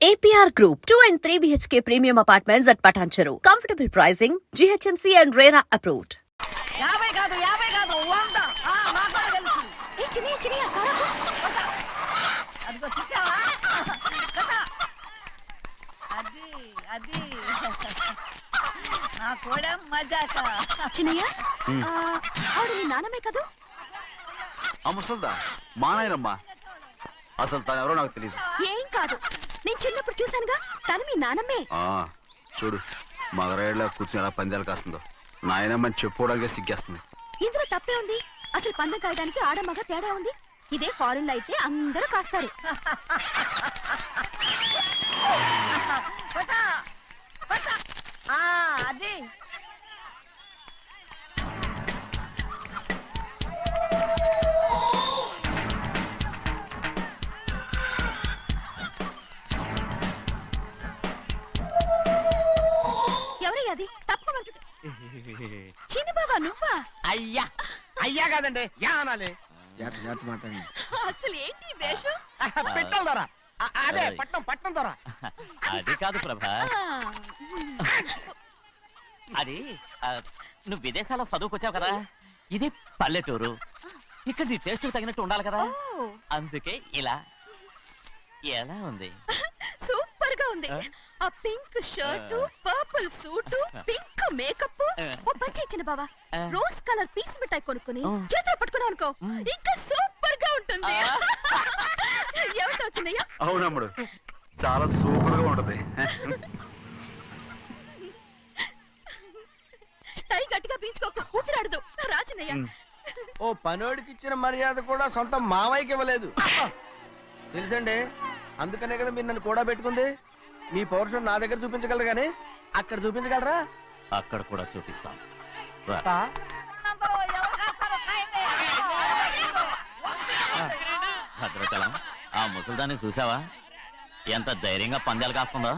APR Group, 2 and 3 BHK premium apartments at Patancheru. Comfortable pricing, GHMC and RERA approved. యాభై కాదు 100. నాకు కూడా తెలుసు. అదిగో చూసావా కదా? అది నా కూడా మజాక. చిన్నయ్య ఆవిడ నీ నాన్నమే కదూ? ఆ ముసల్దా మా నాయనమ్మా. అసలు తను ఎవరో నాకు తెలియదు. ఏం కాదు, నేను చిన్నప్పుడు చూశానుగా, తను మీ నాన్నమ్మే. చూడు మగరాయిలా కూర్చుని ఎలా పందాలు కాస్తుందో. నాయనమ్మని చెప్పుకోవడానికి సిగ్గేస్తుంది. ఇందులో తప్పే ఉంది? అసలు పందెం కాయడానికి ఆడమగ తేడా ఉంది. ఇదే ఫారెన్ లో అయితే అందరూ కాస్తారు. అది ఎవరయ్యా అది? తప్పమంటుంది. చిన్న బాబా నువ్వా? అయ్యా అయ్యా కాదండి యా అనాలి. అసలు ఏంటి వేషం? పెట్టాలి దొర. అదే పట్నం దొర. అది కాదు ప్రభా, అది నువ్వు విదేశాల్లో చదువుకొచ్చావు కదా, ఇది పల్లెటూరు. ఇక్కడ నీ టేస్ట్ తగినట్టు ఉండాలి కదా, అందుకే ఇలా. ఎలా ఉంది? సూపర్ గా ఉంది. ఆ pink shirt, purple suit, pink makeup. ఓ పని చిన్న బాబా, రోజ్ కలర్ పీస్ మిఠాయి కొనుక్కుని చేతులు పట్టుకున్నావు అనుకో, ఇంకా సూపర్ గా ఉంటుంది. ఏమిటో చిన్నయ్య? అవునమ్ముడు, చాలా సూపర్ గా ఉంటది. టై గట్టిగా పీంచుకోక ఊపిరాడదు రాజనయ్య. ఓ పనోడికి ఇచ్చిన మర్యాద కూడా సొంత మావయ్యకి ఇవ్వలేదు తెలుసండి. అందుకనే కదా మీరు నన్ను కూడా పెట్టుకుంది. మీ పౌరుషం నా దగ్గర చూపించగలరు కానీ అక్కడ చూపించగలరా? అక్కడ కూడా చూపిస్తాను. భద్రాచలం, ఆ ముసల్దాన్ని చూసావా? ఎంత ధైర్యంగా పందాలు కాస్తుందో.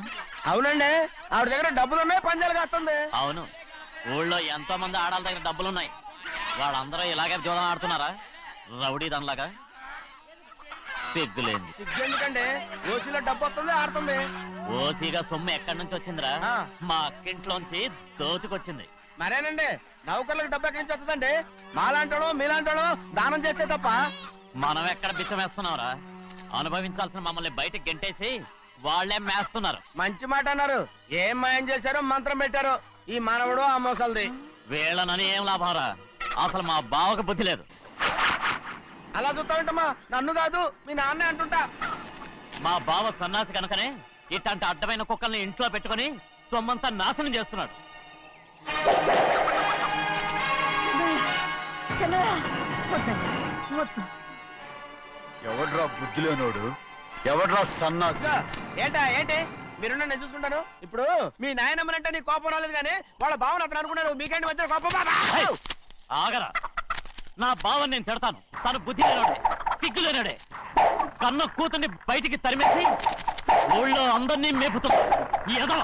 అవునండి, ఆవిడ దగ్గర డబ్బులు ఉన్నాయి, పందాలు కాస్తుంది. అవును, ఊళ్ళో ఎంతో మంది ఆడాళ్ళ దగ్గర డబ్బులున్నాయి. వాళ్ళందరూ ఇలాగే జోదం ఆడుతున్నారా రౌడీ దానిలాగా? సిగ్గులేంది. సిగ్గెందుకండి? ఓసీలో డబ్బు వస్తుంది, ఆడుతుంది. ఓసీగా సొమ్ము ఎక్కడి నుంచి వచ్చిందిరా? మా అక్కింట్లోంచి దోచుకొచ్చింది. మరేనండి, నౌకర్లకు డబ్బు ఎక్కడి నుంచి వస్తుందండి? మాలాంటోళ్ళు మీలాంటోళ్ళు దానం చేస్తే తప్ప. మనం ఎక్కడ బిచ్చం వేస్తున్నావురా? అనుభవించాల్సిన మమ్మల్ని బయటకు గెంటేసి వాళ్లే మేస్తున్నారు. మంచి మాట అన్నారు. ఏం మాయం చేశారో మంత్రం పెట్టారో ఈ మానవుడు ఆ మోసల్ది. వీళ్ళనని ఏం లాభం రా? అసలు మా బావకు బుద్ధి లేదు. అలా చూస్తామంటమ్మా, నన్ను కాదు మీ నాన్నే అంటుంటా. మా బావ సన్నాసి కనుకనే ఇట్లాంటి అడ్డమైన కుక్కల్ని ఇంట్లో పెట్టుకుని సొమ్మంతా నాశనం చేస్తున్నాడు. ఎవడ్రా బుద్ధి లేనోడు? ఎవడ్రా సన్నాసి? ఏంటి మీరు నేను చూసుకుంటాను. ఇప్పుడు మీ నాయనమ్మనంటే నీ కోపం రాలేదు కానీ వాళ్ళ భావన అతను అనుకున్నాడు. మీకేంటి మధ్య కోపం? ఆగరా, నా బావని నేను తిడతాను. తను బుద్ధి లేనోడే, సిగ్గు లేనోడే. కన్న కూతుర్ని బయటికి తరిమేసి ఊళ్ళో అందరినీ మేపుతున్నా. ఏదో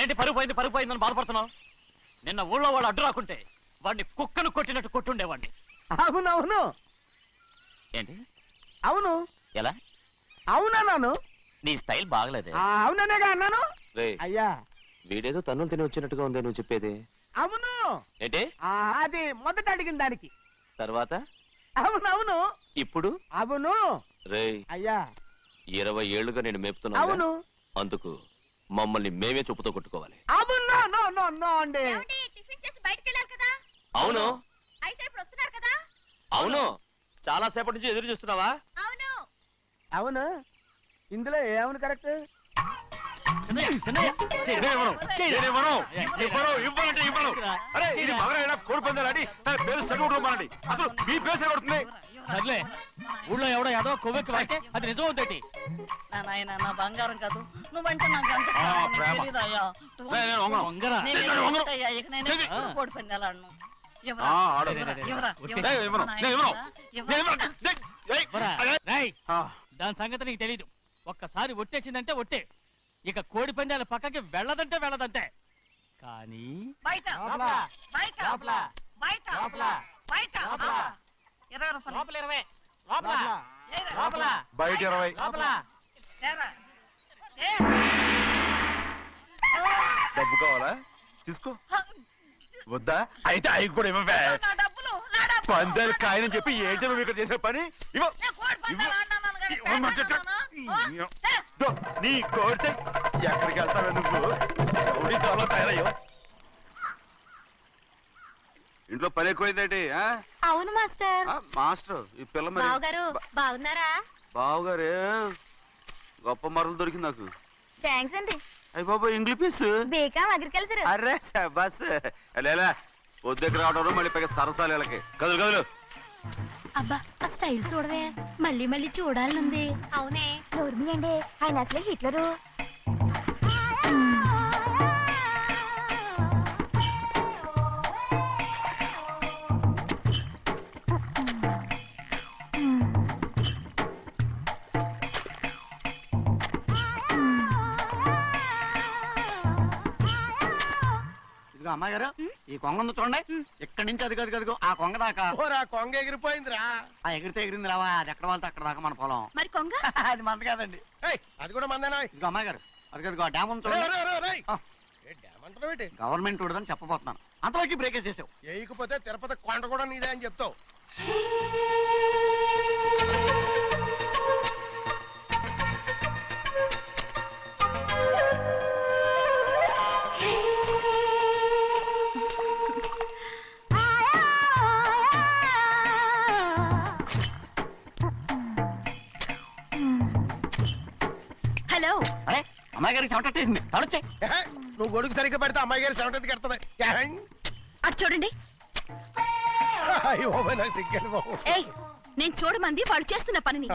ఏంటి పరుగు పోయిందని బాధపడుతున్నావు? నిన్న ఊళ్ళో వాళ్ళు అడ్డు రాకుంటే వాడిని కుక్కను కొట్టినట్టు కొట్టుండేవాడిని. అవునవును ఏంటి అవును ఎలా? అవునన్నాను. నీ స్టైల్ బాగలేదే. అవుననేగా అన్నాను. అయ్యా వీడేదో తన్నులు తిని వచ్చినట్టుగా ఉంది నువ్వు చెప్పేది. అవును ఏంటి అది మొదట అడిగిన దానికి. తర్వాత అవునవును ఇప్పుడు అవును రేయ్ అయ్యా 20 ఏళ్లుగా నేను మేపుతున్నా. అవును అందుకు మమ్మల్ని మేమే చెప్పుతో కొట్టుకోవాలి. అవును నో నో నో అండి. టిఫిన్ చేసి బయటికి వెళ్ళారు కదా, అవును అయితే ఇప్పుడు వస్తున్నారు కదా. అవును చాలా సేపటి నుంచి ఎదురు చూస్తున్నావా? అవును. అవును ఇందులో ఏమవును కరెక్ట్? కోడి పందాలని పేరు సెలవుకోమనండి. అసలు మీ పేరు సెలవుతుంది. సర్లే, ఊళ్ళో ఎవడో ఏదో కొవ్వెక్కి వాడితే అది నిజం అవుతాయి. నాయన నా బంగారం కాదు, నువ్వంటే నాకు అంత ప్రేమ. తెలీదయ్యా. వంగరా నేను ఎక్కడయ్యా, ఇక నేను ఎప్పుడు కోడి పందాలాడను. ఎవరా? ఆడు. ఎవరా? ఎవరా? నేను ఇవ్వను, నేను ఇవ్వను. ఎవరా? రేయ్, దాని సంగతి నీకు తెలీదు. ఒక్కసారి ఒట్టేసిందంటే ఒట్టే. ఇక కోడి పందాల పక్కకి వెళ్ళదంటే వెళ్ళదంతే. కానీ బయట బయట బయట బయట 20 రూపాయలు. లోపల 20, లోపల ఏరా? లోపల బయట 20. లోపల ఏరా? డబ్బు కావాలా? తీసుకో. వద్దా? అయితే అవి కూడా ఇవ్వవే. నా డబ్బులు, నా డబ్బులు. పందాలు కాయని చెప్పి ఏంటి నువ్వు ఇక్కడ చేసే పని? ఇవ్వ. నేను కోడి పందాలు ఆడినాను కానీ ఇవ్వమంటే పెట్టాను. దో, నీ కోడితే ఎక్కడికి వెళ్తావే నువ్వు? రౌడీ తాలో తయారయ్యో. ఇంట్లో పని ఎక్కువైందేంటి? అవును మాస్టర్. మాస్టర్ ఈ పిల్ల మరి బావగారు బాగున్నారా? బావుగారే గొప్ప మరలు దొరికింది నాకు. థ్యాంక్స్ అండి. అయ్యి బాబు ఇంగ్లీష్ పీస్. బేకాం అగ్రికల్చర్. అరే బస్ లేలా పొద్దుకు రావడం మళ్ళీ పైగా సరసాలు వీళ్ళకి. కదులు కదులు. అబ్బా ఆ స్టైల్ చూడవే, మళ్ళీ మళ్ళీ చూడాలనుంది. అవునే, నోర్మి అండి, ఆయన అసలే హిట్లరు. అమ్మాయి గారు ఈ కొంగ ఉంది చూడండి, ఇక్కడి నుంచి అది గదిగో ఆ కొంగ దాకా. కొంగ ఎగిరిపోయిందిరా. ఆ ఎగిరితే ఎగిరింది రావా, అది ఎక్కడ వాళ్ళతో అక్కడ దాకా మన పొలం. మరి కొంగ అది మంద కాదండి. అది కూడా మందేనా? ఇదిగో అమ్మాయి గారు అది గదిగో ఆ డ్యామ్ ఉంది చూడండి. ఏమంటారు? గవర్నమెంట్ ఉండదని చెప్పబోతున్నాను, అంతలోకి బ్రేక్ చేసావు. వేయకపోతే తిరుపతి కొండ కూడా నీదే అని చెప్తావు. హలో. అరే అమ్మాయి గారికి చెమటేసింది, తడొచ్చే. నువ్వు గొడుగు సరిగ్గా పెడితే అమ్మాయి గారి చెమటకి ఎడుతుంది. అటు చూడండి. నాకు సిగ్గాను బాబు. ఏయ్, నేను చూడమంది వాళ్ళు చేస్తున్న పనిని.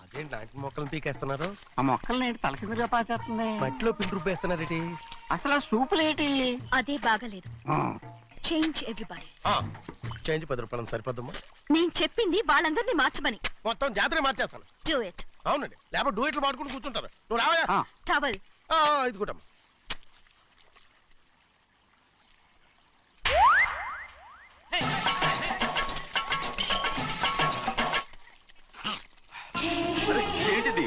అదేంటి లాంటి మొక్కలను పీకేస్తున్నారు? ఆ మొక్కల్ని ఏంటి తల కిందగా పాచేస్తుంది? మట్టిలో పిండి రూపేస్తున్నారేటి? అసలు ఆ సూపులేటి? అదే బాగలేదు. Change everybody. చేంజ్ 10 రూపాయలు సరిపోద్దమ్మా. నేను చెప్పింది వాళ్ళందరినీ మార్చమని. మొత్తం జాతర మార్చేస్తాను. Do it. అవునండి, లేకపోతే డూయిట్లు పాడుకుంటూ కూర్చుంటారు. నువ్వు రావా? టవల్. ఇది కూడా ఏంటిది?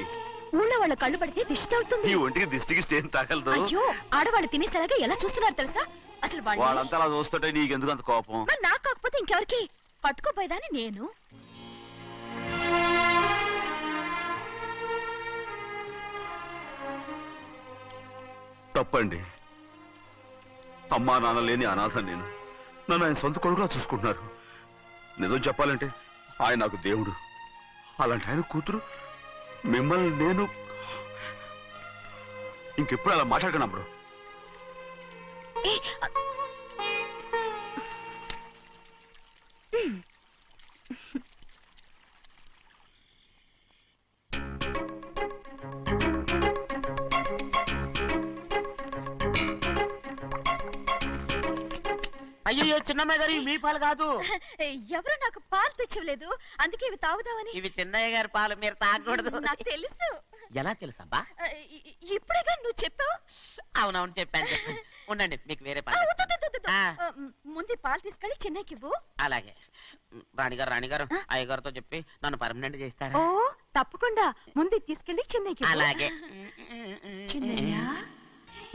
ఊళ్ళో వాళ్ళ కళ్ళు పడితే దిష్టి తగులుతుంది. ఈ ఒంటికి దిష్టికి స్టేన్ తగలదు. అయ్యో, ఆడవాళ్ళు తినేసేలాగా ఎలా చూస్తున్నారు తెలుసా? అసలు వాళ్ళంతా అలా చూస్తుంటే నీకెందుకు అంత కోపం? మరి నాకు కాకపోతే ఇంకెవరికి? పట్టుకోపోయేదాన్ని నేను. తప్పండి. అమ్మా నాన్న లేని అనాథ నేను. నన్ను ఆయన సొంత కొడుకులా చూసుకుంటున్నారు. నిజం చెప్పాలంటే ఆయన నాకు దేవుడు. అలాంటి ఆయన కూతురు మిమ్మల్ని నేను ఇంకెప్పుడు అలా మాట్లాడకనప్పుడు. అయ్యో చిన్నమ్మాయి గారు మీ పాలు కాదు. ఎవరు నాకు పాలు తెచ్చివ్వలేదు, అందుకే ఇవి తాగుదామని. ఇవి చిన్నయ్య గారి పాలు, మీరు తాగకూడదు. నాకు తెలుసు. ఎలా తెలుసబ్బా? ఇప్పుడేగా నువ్వు చెప్పావు. అవునవును చెప్పాను. ఉండండి, మీకు వేరే ఆ, పాలు. వద్దు, వద్దు, వద్దు. ఆ. ముందు ఈ పాలు తీసుకెళ్ళి చెన్నైకి ఇవ్వు. అలాగే. రాణిగారు అయ్యగారితో చెప్పి నన్ను పర్మనెంట్ చేస్తారా? ఓ తప్పకుండా, ముందు ఇది తీసుకెళ్ళి చెన్నైకి ఇవ్వు. అలాగే. చిన్నయ్య,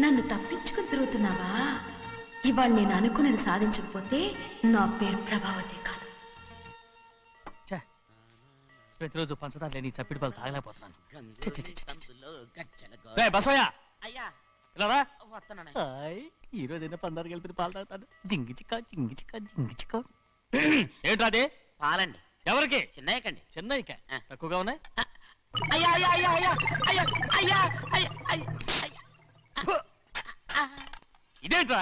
నన్ను తప్పించుకుని తిరుగుతున్నావా? ఇవాళ నేను అనుకున్నది సాధించకపోతే నా పేరు ప్రభావతి కాదు. ప్రతిరోజు పంచదార లేని చప్పిడి పాలు తాగలేకపోతున్నాను. ఛే, ఛే, ఛే, ఛే. గంతులో గచ్చల రే బసోయా, అయ్యా ఇలా రా. వస్తున్నాను. హాయ్, ఈ రోజైనా పందారు కలిపి పాలు తాగుతాను. జింగి చిక్క జింగి చిక్క జింగి చిక్క. ఏంట్రా అది? పాలండి. ఎవరికి? చిన్నయ్యకండి. చెన్నైకా? ఆ. తక్కువగా ఉన్నాయి. అయ్యా అయ్యా అయ్యా అయ్యా అయ్యా అయ్యా అయ్యా అయ్యా అయ్యా. ఇదేంట్రా,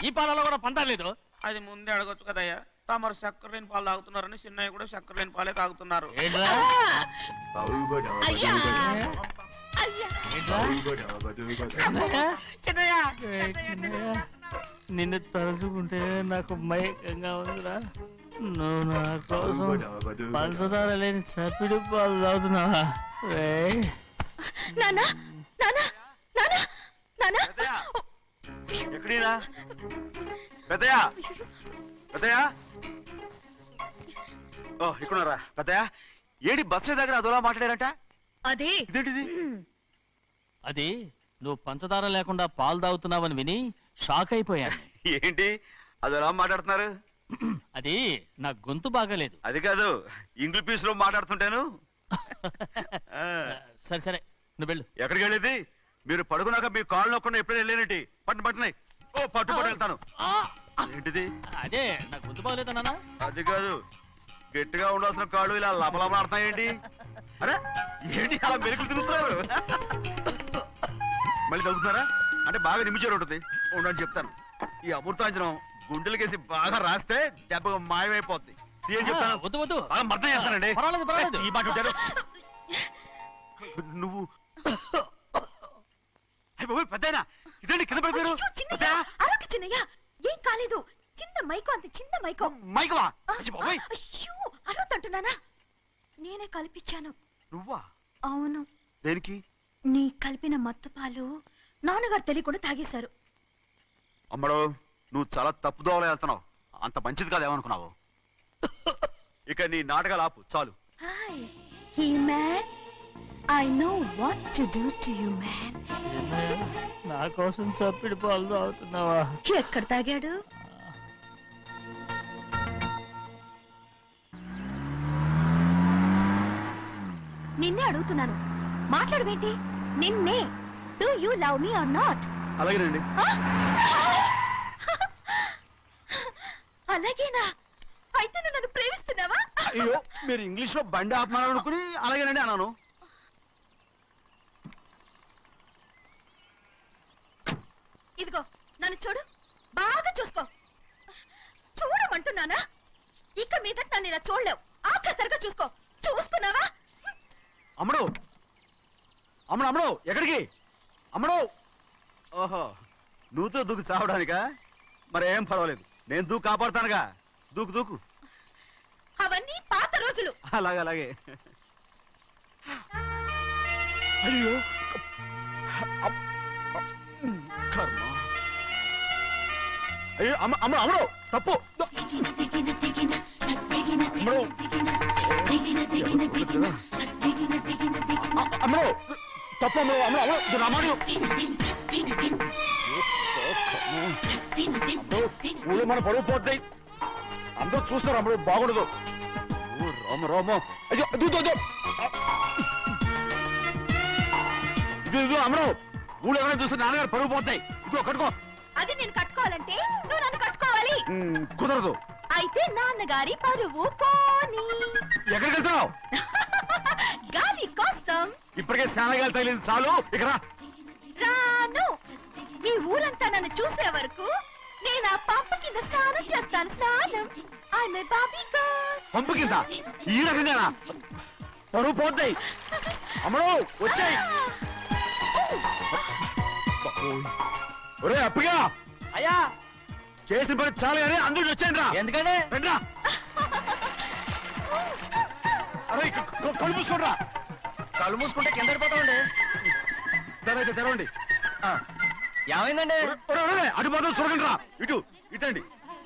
ఈ పాలలో కూడా పందారు లేదు? అది ముందే అడగొచ్చు కదయ్యా. తమరు చక్కెర లేని పాలు తాగుతున్నారని చిన్నయ్య కూడా చక్కెర లేని పాలే తాగుతున్నారు. ఏంట్రా? అయ్యా ఏంట్రా? చిన్నయ్య ఏయ్, చిన్నయ్య, నిన్ను తలుచుకుంటే నాకు మైకంగా ఉందిరా. నువ్వు నా కోసం పంచదార లేని చప్పిడి పాలు తాగుతున్నావా? రేయ్, నానా నానా నానా నానా ఎక్కడీనా పెద్దయా? పెద్దయా? ఓ ఇక్కడున్నారా పెద్దయా? ఏడి బస్సు దగ్గర అదోలా మాట్లాడారంట. అదే ఇదేంటిది? అది నువ్వు పంచదార లేకుండా పాలు తాగుతున్నావని విని షాక్ అయిపోయాను. ఏంటి అదోలా మాట్లాడుతున్నారు? అది నా గొంతు బాగాలేదు. అది కాదు, ఇంగ్లీష్ పీస్ లో మాట్లాడుతుంటాను. ఆ, సరే సరే, నువ్వు వెళ్ళు. ఎక్కడికి వెళ్ళేది? మీరు పడుకున్నాక మీ కాళ్ళు నొక్కకుండా ఎప్పుడైనా వెళ్ళేనంటి. పట్టునాయి. ఓ పట్టు వెళ్తాను. ఏంటిది? అదే నా గొంతు బాగలేదు నాన్న. అది కాదు, గట్టిగా ఉండాల్సిన కాళ్ళు ఇలా లపలపడుతున్నాయేంటి? అరే ఏంటి అలా మెరుకులు తిరుగుతున్నారు? మళ్ళీ తగ్గుతున్నారా? అంటే బాగా నిమిషాలు ఉంటుంది. ఉండని చెప్తాను. ఈ అమృతాంజనం గుండెలకేసి బాగా రాస్తే దెబ్బగా మాయమైపోద్ది. ఏం చెప్తాను? వద్దు వద్దు, బాగా మర్దం చేస్తానండి. పర్వాలేదు పర్వాలేదు. ఈ మాట ఉంటారు నువ్వు. పెద్దయినా ఇదేంటి కింద పడిపోయారు? అయ్యో, చిన్నయ్య, అరవకు చిన్నయ్య, ఏం కాలేదు. చిన్న మైకో, అంత చిన్న మైకో. మైకవా? అయ్యో, అరవతంటున్నానా? నేనే కల్పించాను. నువ్వా? అవును, దేనికి? నీ కలిపిన మత్తు పాలు నాన్నగారు తెలియకుండా తాగేశారు. అమ్మడో, నువ్వు చాలా తప్పుదోవలో వెళ్తున్నావు. అంత మంచిది కాదు ఏమనుకున్నావు? ఇక నీ నాటకాలు ఆపు చాలు. Hi he man, I know what to do to you man. నా కోసం చప్పిడి పాలు తాగుతున్నావా? ఎక్కడ తాగాడు? నిన్నే అడుగుతున్నాను, మాట్లాడవేంటి? నిన్నే. Do you love me or not? అలాగేనండి. అలాగేనా? అయితే నువ్వు నన్ను ప్రేమిస్తున్నావా? అయ్యో, మీరు ఇంగ్లీష్ లో బండి ఆపమాలనుకుని అలాగేనండి అన్నాను. ఇదిగో నన్ను చూడు, బాగా చూసుకో. చూడమంటున్నానా? ఇక మీద నన్ను ఇలా చూడలేవు. ఆఖసరిగా చూసుకో. చూస్తున్నావా? అమ్మడు అమ్మడు అమ్మడు ఎక్కడికి? అమ్మడు. ఓహో, నువ్వుతో దూకు చావడానికా? మరి ఏం పర్వాలేదు, నేను దూకు కాపాడుతానుగా. దూకు దూకు. అవన్నీ పాత రోజులు. అలాగే అలాగే. అయ్యో కర్మ. అయ్యో అమ్మ అమ్మ అమ్మడు తప్పు. అమ్మడు అమ్మడు తప్పు. అమ్మడు అమ్మడు అమ్మడు రామాడు. ఊళ్ళో మన పడుగు పోతాయి, అందరూ చూస్తారు. అమ్మడు బాగుండదు. రామ రామ. అయ్యో ఇది అమ్మడు, ఊళ్ళో ఎవరైనా చూస్తే నాన్నగారు పరుగు పోతాయి. ఇదిగో కట్టుకో. అది నేను కట్టుకోవాలంటే నువ్వు నన్ను కట్టుకోవాలి. కుదరదు. అయితే నాన్నగారి పరువు పోనీ. ఎక్కడికి వెళ్తున్నావు? గాలి కోసం. ఇప్పటికే స్నానగాలి తగిలింది చాలు. ఇక రాను. ఈ ఊరంతా నన్ను చూసే వరకు నేను ఆ పంపు కింద స్నానం చేస్తాను. స్నానం. I'm a Barbie girl. పంపు కింద ఈ రకంగా పరుగు పోతాయి. అమ్మడు వచ్చాయి. ఒరే అప్పగా. అయ్యా చేసిన పని చాలు కానీ అందరూ వచ్చాను రా. ఎందుకంటే రండ్రా. అరే కళ్ళు మూసుకోండిరా. కళ్ళు మూసుకుంటే కింద పడిపోతామండి. సరే అయితే తెరవండి. ఏమైందండి? అటు మాత్రం చూడండి రా. ఇటు ఇటండి,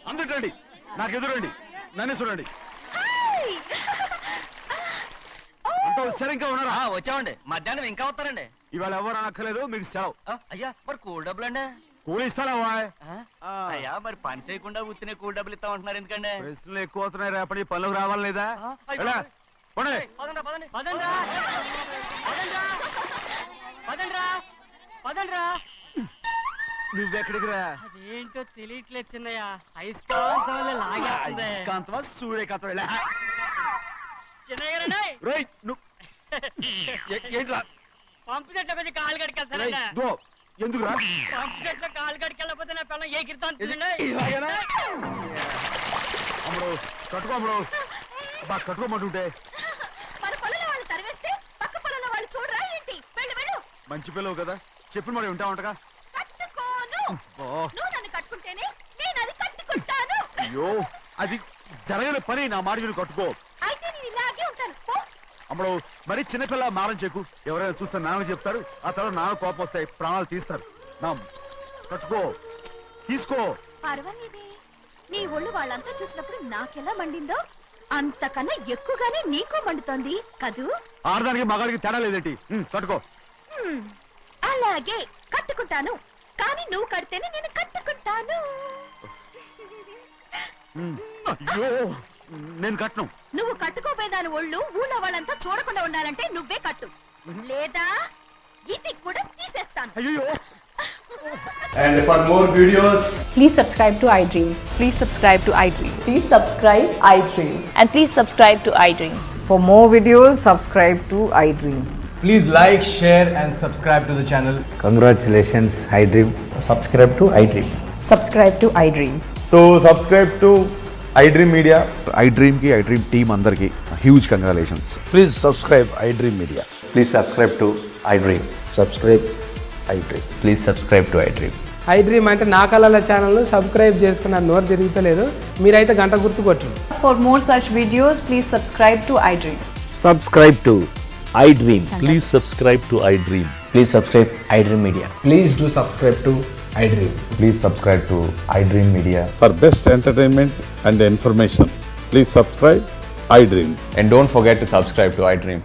అందరు ఇటండి, నాకు ఎదురండి, నన్నే చూడండి. అంతా వచ్చారు, ఇంకా ఉన్నారా? వచ్చామండి. మధ్యాహ్నం ఇంకా వస్తారండి. ఇవాళ ఎవరు అనక్కర్లేదు, మీకు సెలవు. అయ్యా మరి కూల్ డబ్బులు అండి? కూలి ఇస్తావా? అయ్యా మరి పని చేయకుండా ఉత్తినే కూల్ డబ్బులు ఇస్తామంటున్నారు ఎందుకండి? ప్రశ్నలు ఎక్కువ అవుతున్నాయి, రేపటి పనులకు రావాలి లేదా? ఎలా? పోనీ. నువ్వెక్కడికి రా? అదేంటో తెలియట్లేదు చిన్నయ్య, అయస్కాంతం వల్ల లాగేస్తుంది. అయస్కాంతమా సూర్యకాంతం? ఎలా? చిన్నయ్య గారండి, రేయ్, నువ్వు ఏంట్రా? పంపు చెట్ల కొంచెం కాలు రేయ్, కడికెళ్తారండి. దో, ఎందుకురా? పంపు చెట్ల కాలు కడికెళ్ళకపోతే నా పిల్లలు ఎగిరితాను. ఇలాగేనా? అమ్ముడు కట్టుకో, అమ్ముడు. బా కట్టుకోమంటుంటే. మన పొలంలో వాళ్ళు తరివేస్తే పక్క పొలంలో వాళ్ళు చూడరా ఏంటి? వెళ్ళు వెళ్ళు. మంచి పిల్లవు కదా, చెప్పిన మరి ఉంటా ఉంటగా. కట్టుకోను. నువ్వు నన్ను కట్టుకుంటేనే నేను అది కట్టుకుంటాను. అయ్యో, అది జరగని పని. నా మాట మీరు కట్టుకో. అయితే నేను ఇలాగే ఉంటాను. పో. అమ్మడు మరి చిన్నపిల్ల మారం చెక్కు. ఎవరైనా చూస్తే నాన్న చెప్తారు, ఆ తర్వాత నాన్న కోపం వస్తాయి, ప్రాణాలు తీస్తారు. నా కట్టుకో, తీసుకో. పర్వాలేదే, నీ ఒళ్ళు వాళ్ళంతా చూసినప్పుడు నాకెలా మండిందో అంతకన్నా ఎక్కువగానే నీకు మండుతోంది కదూ? ఆడదానికి మగాడికి తేడా లేదేంటి? కట్టుకో. అలాగే కట్టుకుంటాను, కానీ నువ్వు కడితేనే నేను కట్టుకుంటాను. అయ్యో, నేను కట్టను. నువ్వు కట్టుకోపోయేదాని ఒళ్ళు ఊళ్ళో వాళ్ళంతా చూడకుండా ఉండాలంటే నువ్వే కట్టు, లేదా ఇది కూడా తీసేస్తాను. అయ్యో. And for more videos, Please subscribe to iDream. Please subscribe to iDream. Please subscribe iDream. And please subscribe to iDream. For more videos, subscribe to iDream. please like, share, and subscribe to the channel. Congratulations, iDream. Subscribe to iDream. Subscribe to iDream. So subscribe to iDream Media. iDream కి iDream team అందరికి huge congratulations. Please subscribe iDream Media. Please subscribe to iDream. Subscribe iDream. Please subscribe to iDream. iDream అంటే నా కళల channel subscribe చేసుకున్న నోరు తిరుగుతలేదు, మీరైతే గంట గుర్తు కొట్టండి. For more such videos, please subscribe to iDream. Subscribe to iDream. Please subscribe to I dream. Please subscribe iDream Media. Please do subscribe to iDream. Please subscribe to iDream Media. For best entertainment and information, please subscribe iDream. And don't forget to subscribe to iDream.